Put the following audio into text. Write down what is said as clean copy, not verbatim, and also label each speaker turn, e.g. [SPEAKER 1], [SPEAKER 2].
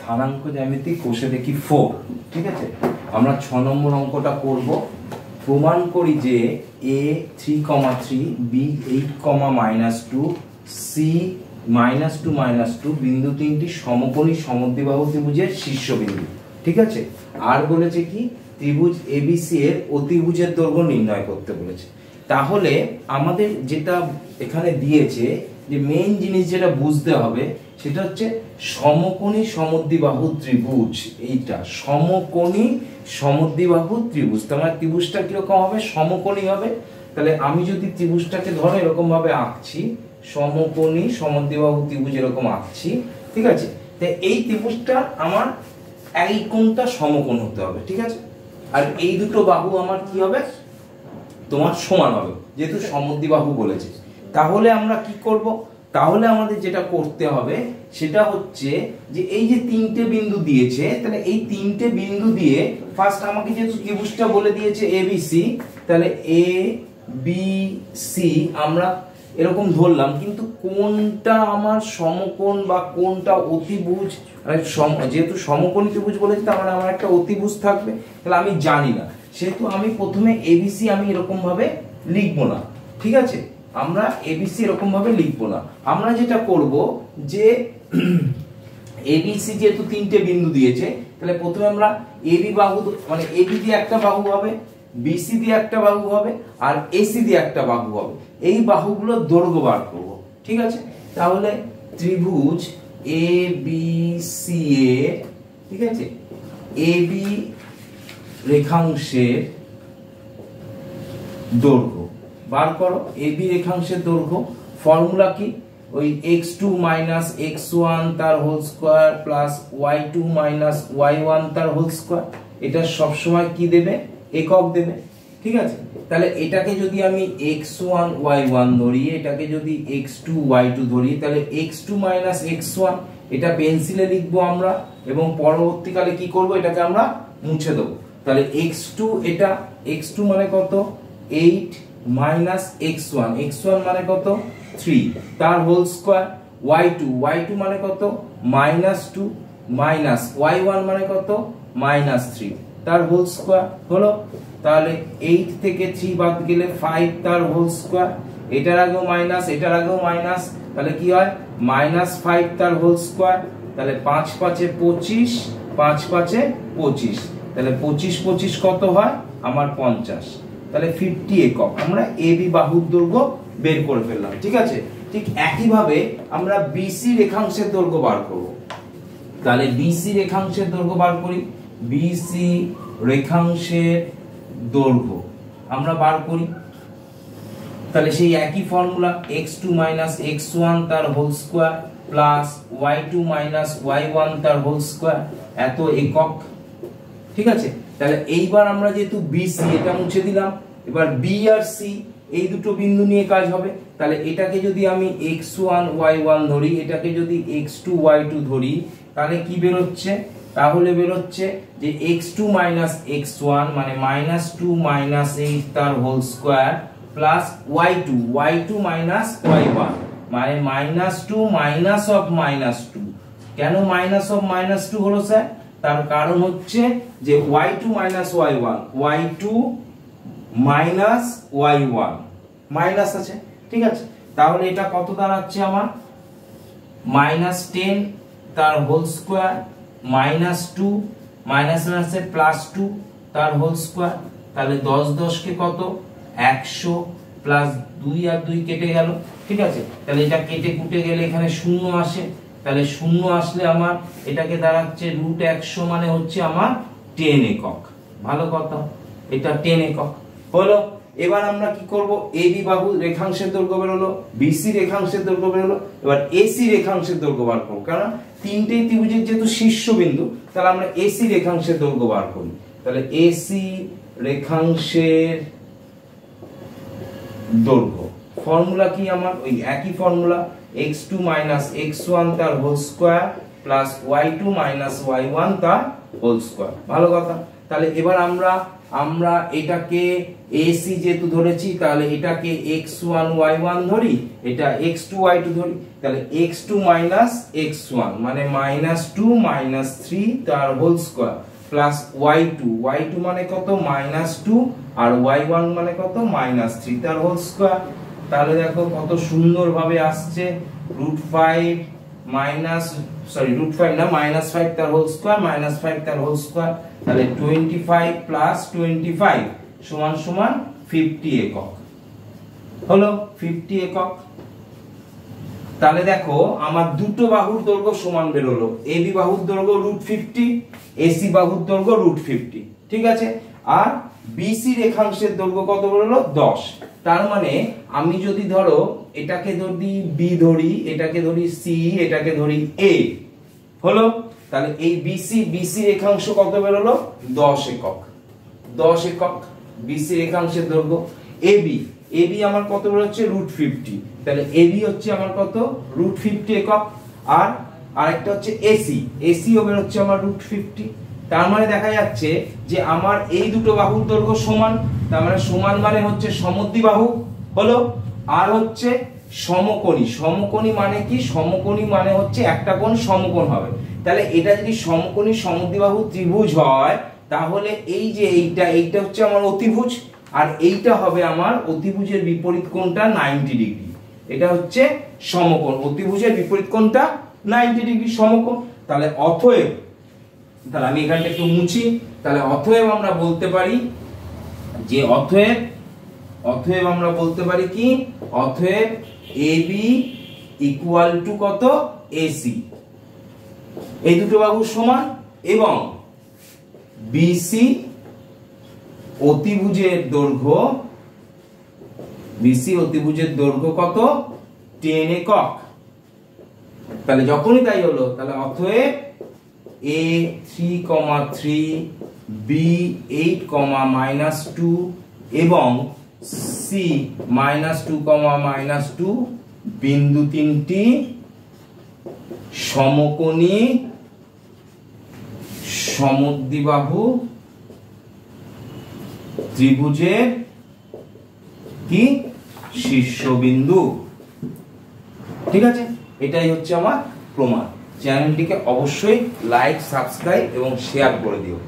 [SPEAKER 1] স্থানাঙ্ক জ্যামিতি কোষে দেখি 4। ঠিক আছে, আমরা 6 নম্বর অঙ্কটা করব। প্রমাণ করি যে a 3,3 b 8,-2 c -2 বিন্দু তিনটি সমকোণী সমদ্বিবাহু ত্রিভুজের শীর্ষবিন্দু। ঠিক আছে, আর বলেছে কি ত্রিভুজ ABC এর অতিভুজের দৈর্ঘ্য নির্ণয় করতে বলেছে। তাহলে আমাদের যেটা এখানে দিয়েছে যে মেইন জিনিস যেটা বুঝতে হবে সেটা হচ্ছে সমকোণী সমদ্বিবাহু ত্রিভুজ। এইটা সমকোণী সমদ্বিবাহু ত্রিভুজ, তোমার ত্রিভুজটা কিরকম হবে? সমকোণী হবে। তাহলে আমি যদি ত্রিভুজটাকে ধরো এরকম ভাবে আঁকছি, সমকোণী সমদ্বিবাহু ত্রিভুজ এরকম আঁকছি। ঠিক আছে, তো এই ত্রিভুজটা আমার এই কোণটা সমকোণ হতে হবে। ঠিক আছে, আর এই দুটো বাহু আমার কি হবে? তোমার সমান হবে, যেহেতু সমদ্বিবাহু বলেছে। তাহলে আমরা কি করব? তাহলে আমাদের যেটা করতে হবে সেটা হচ্ছে যে এই যে তিনটে বিন্দু দিয়েছে, তাহলে এই তিনটে বিন্দু দিয়ে ফার্স্ট আমাকে যেহেতু ত্রিভুজটা বলে দিয়েছে ABC, তাহলে ABC আমরা এরকম ধরলাম, কিন্তু কোনটা আমার সমকোণ বা কোনটা অতিভুজ, যেহেতু সমকোণ ত্রিভুজ বলেছে তার মানে আমার একটা অতিভুজ থাকবে, তাহলে আমি জানি না, সেহেতু আমি প্রথমে ABC আমি এরকম ভাবে লিখবো না। ঠিক আছে, আমরা ABC এরকম ভাবে লিখবো না। আমরা যেটা করব যে ABC যেহেতু তিনটে বিন্দু দিয়েছে, তাহলে প্রথমে আমরা AB বাহু, মানে AB দিয়ে একটা বাহু হবে, BC দিয়ে একটা বাহু হবে, আর AC দিয়ে একটা বাহু হবে। এই বাহুগুলোর দৈর্ঘ্য বার করব। ঠিক আছে, তাহলে ত্রিভুজ ABC এর, ঠিক আছে, AB রেখাংশের দৈর্ঘ্য বার করো। AB রেখাংশের দৈর্ঘ্য ফর্মুলা কি? ওই x2 - x1 তার whole square plus y2 - y1 তার হোল স্কয়ার। এটা সব সময় কি দেবে? একক দেবে। ঠিক আছে, তাহলে এটাকে যদি আমি x1 y1 ধরি, এটাকে যদি x2 y2 ধরি, তাহলে x2 - x1 এটা পেন্সিলে লিখবো আমরা, এবং পরবর্তীকালে কি করব? এটাকে আমরা মুছে দেবো। তাহলে x2, এটা x2 মানে কত? 8 - x1, x1 মানে কত? 3 তার হোল স্কয়ার। y2 মানে কত? -2 মাইনাস y1 মানে কত? -3 তার হোল স্কয়ার হলো। তাহলে 8 থেকে 3 বাদ গেলে 5 তার হোল স্কয়ার। এটার আগেও মাইনাস, এটার আগেও মাইনাস, তাহলে কি হয়? -5 তার হোল স্কয়ার। তাহলে 5 × 5 = 25, 5 × 5 = 25, তাহলে 25 25 কত হয়? আমার 50। তাহলে 50 একক আমরা AB বাহুর দৈর্ঘ্য বের করে ফেললাম। ঠিক আছে, ঠিক একই ভাবে আমরা BC রেখাংশের দৈর্ঘ্য বার করব। তাহলে BC রেখাংশের দৈর্ঘ্য বার করি। BC রেখাংশের দৈর্ঘ্য আমরা বার করি, তাহলে সেই একই ফর্মুলা x2 - x1 তার whole square plus y2 - y1 তার হোল স্কয়ার, এত একক। ঠিক আছে, তাহলে এইবার আমরা যেহেতু BC এটা মুছে দিলাম, এবার B আর C এই দুটো বিন্দু নিয়ে কাজ হবে। তাহলে এটাকে যদি আমি x1 y1 ধরি, এটাকে যদি x2 y2 ধরি, তাহলে কি বের হচ্ছে? তাহলে বের হচ্ছে যে x2 - x1 মানে -2 - 8 তার whole square plus y2 - y1 মানে -2 - -2। কেন -2 হলো স্যার? তার কারণ হচ্ছে যে y2 - y1, y2 - y1 minus আছে। ঠিক আছে, তাহলে এটা কত দাঁড়াচ্ছে আমার? -10 তার হোল স্কয়ার -2 মাইনাসে +2 তার হোল স্কয়ার। তাহলে 10 10 কে কত? 100 প্লাস 2 আর 2 কেটে গেল। ঠিক আছে, তাহলে এটা কেটে কুটে গেলে এখানে 0 আসে, তাহলে 0 আসলে আমার এটাকে দাঁড়াচ্ছে √100 মানে হচ্ছে আমার 10 একক। ভালো কথা, এটা 10 একক হলো। এবার আমরা কি করব? AB বাহু রেখাংশের দৈর্ঘ্য বের হলো, BC রেখাংশের দৈর্ঘ্য বের হলো, এবার AC রেখাংশের দৈর্ঘ্য বার করব। কারণ তিনটেই ত্রিভুজের যেহেতু শীর্ষবিন্দু, তাহলে আমরা AC রেখাংশের দৈর্ঘ্য বার করি। তাহলে AC রেখাংশের দৈর্ঘ্য ফর্মুলা কি আমার? ওই একই ফর্মুলা x2 - x1 তার whole square plus y2 - y1 তার হোল স্কয়ার। ভালো কথা, তাহলে এবার আমরা আমরা এটাকে এসি যেহেতু ধরেছি তাহলে এটাকে x1 y1 ধরি, এটা x2 y2 ধরি, তাহলে x2 মাইনাস x1 মানে -2 -3 তার হোল স্কয়ার প্লাস y2 মানে কত -2 আর y1 মানে কত -3 তার হোল স্কয়ার। তাহলে দেখো কত সুন্দর ভাবে আসছে √5 -5 তার হোল স্কয়ার -5 তার হোল স্কয়ার, তাহলে 25 প্লাস 25 সমান সমান 50 একক হলো, 50 একক। তাহলে দেখো আমার দুটো বাহুর দৈর্ঘ্য সমান বেরোলো, এবি বাহুর দৈর্ঘ্য √50, এসি বাহুর দৈর্ঘ্য √50, ঠিক আছে। আর বিসি রেখাংশের দৈর্ঘ্য কত বেরোলো 10। তার মানে আমি যদি ধরো এটাকে ধরি বি ধরি, এটাকে ধরি সি, এটাকে ধরি এ হলো, তাহলে এই বিসি রেখাংশ কত বেরোলো 10 একক, 10 একক বিসি রেখাংশের দৈর্ঘ্য। এবি আমার কত বেরোচ্ছে √50, তাহলে এবি হচ্ছে আমার কত √50 একক। আর আরেকটা হচ্ছে এসিও বেরোচ্ছে আমার √50। তার মানে দেখা যাচ্ছে যে আমার এই দুটো বাহুর দৈর্ঘ্য সমান, তার মানে সমান মানে হচ্ছে সমদ্বিবাহু হলো। আর হচ্ছে সমকোণী মানে কি, সমকোণী মানে হচ্ছে একটা কোণ সমকোণ হবে। তাহলে এটা যদি সমকোণী সমদ্বিবাহু ত্রিভুজ হয় তাহলে এই যে এইটা হচ্ছে আমার অতিভুজ, আর এইটা হবে আমার অতিভুজের বিপরীত কোণটা 90 ডিগ্রি। এটা হচ্ছে সমকোণ, অতিভুজের বিপরীত কোণটা 90 ডিগ্রি সমকোণ। তাহলে অতএব, তাহলে আমি এখানটা একটু মুছি, তাহলে অতএব আমরা বলতে পারি যে অতএব আমরা বলতে পারি কি, অতএব এবি ইকুয়াল টু কত এসি, এই দুটো বাহু সমান, এবং বিসি অতিভুজের দৈর্ঘ্য কত 10 একক। তাহলে যখনই তাই হলো, তাহলে অতএব এ 3,3 বি 8,-2 এবং সি -2,-2 বিন্দু তিনটি সমকোণী সমদ্বিবাহু ত্রিভুজের কি শীর্ষবিন্দু, ঠিক আছে। এটাই হচ্ছে আমার প্রমাণ। চ্যানেলটিকে অবশ্যই লাইক, সাবস্ক্রাইব এবং শেয়ার করে দিও।